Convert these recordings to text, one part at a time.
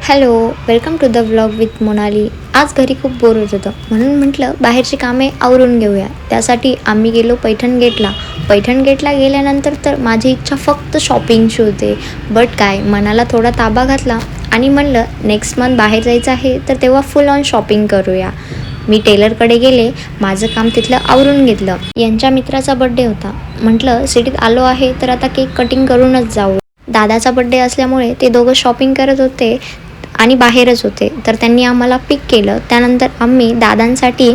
Hello, welcome to the vlog with Monali. आज घरी खूप बोर होत होतं म्हणून म्हटलं बाहेरची कामे आवरून घेऊया. त्यासाठी आम्ही गेलो पैठण गेटला. पैठण गेटला गेल्यानंतर तर माझी इच्छा फक्त शॉपिंगची होते. बट काय, मनाला थोडा ताबा घातला आणि म्हणलं नेक्स्ट मंथ बाहेर जायचं आहे तर तेव्हा फुल ऑन शॉपिंग करूया. मी टेलरकडे गेले, माझं काम तिथलं आवरून घेतलं. यांच्या मित्राचा बड्डे होता. म्हटलं सिटीत आलो आहे तर आता केक कटिंग करूनच जाऊ. दादाचा बड्डे असल्यामुळे ते दोघं शॉपिंग करत होते आणि बाहेरच होते, तर त्यांनी आम्हाला पिक केलं. त्यानंतर आम्ही दादांसाठी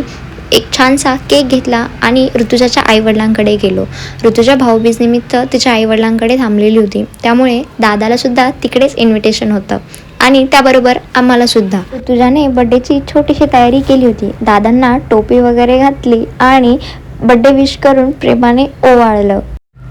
एक छानसा केक घेतला आणि ऋतुजाच्या आईवडिलांकडे गेलो. ऋतुजा भाऊबीजनिमित्त तिच्या आईवडिलांकडे थांबलेली होती, त्यामुळे दादालासुद्धा तिकडेच इन्व्हिटेशन होतं आणि त्याबरोबर आम्हालासुद्धा. ऋतुजाने बड्डेची छोटीशी तयारी केली होती. दादांना टोपी वगैरे घातली आणि बड्डे विश करून प्रेमाने ओवाळलं.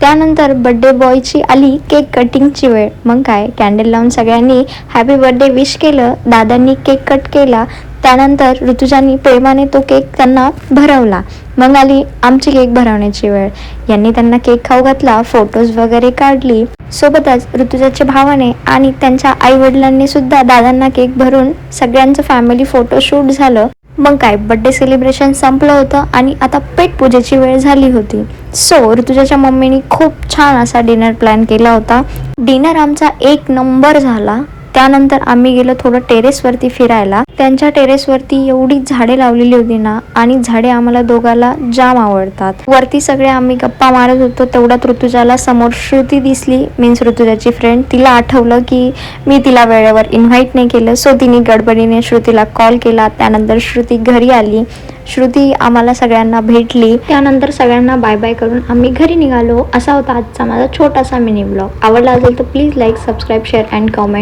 त्यानंतर बड्डे बॉयची आली केक कटिंगची वेळ. मग काय, कॅन्डल लावून सगळ्यांनी हॅपी बर्थडे विश केलं. दादांनी केक कट केला. त्यानंतर ऋतुजानी प्रेमाने तो केक त्यांना भरवला. मग आली आमची केक भरवण्याची वेळ. यांनी त्यांना केक खाऊ घातला, फोटोज वगैरे काढली. सोबतच ऋतुजाच्या भावाने आणि त्यांच्या आईवडिलांनी सुद्धा दादांना केक भरून सगळ्यांचं फॅमिली फोटोशूट झालं. मग काय, बड्डे सेलिब्रेशन संपलं होतं आणि आता पेट पूजेची वेळ झाली होती. सो ऋतुजाच्या मम्मीने खूप छान असा डिनर प्लॅन केला होता. डिनर आमचा एक नंबर झाला. त्यानंतर आम्ही गेलो थोडं टेरेसवरती फिरायला. त्यांच्या टेरेसवरती एवढी झाडे लावलेली होती ना, आणि झाडे आम्हाला दोघाला जाम आवडतात. वरती सगळे आम्ही गप्पा मारत होतो. तेवढ्यात ऋतुजाला समोर श्रुती दिसली, मीन्स ऋतुजाची फ्रेंड. तिला आठवलं की मी तिला वेळेवर इन्व्हाइट नाही केलं. सो तिने गडबडीने श्रुतीला कॉल केला. त्यानंतर श्रुती घरी आली. श्रुती आम्हाला सगळ्यांना भेटली. त्यानंतर सगळ्यांना बाय बाय करून आम्ही घरी निघालो. असा होता आजचा माझा छोटासा मिनी ब्लॉग. आवडला असेल तर please like, subscribe, share and comment.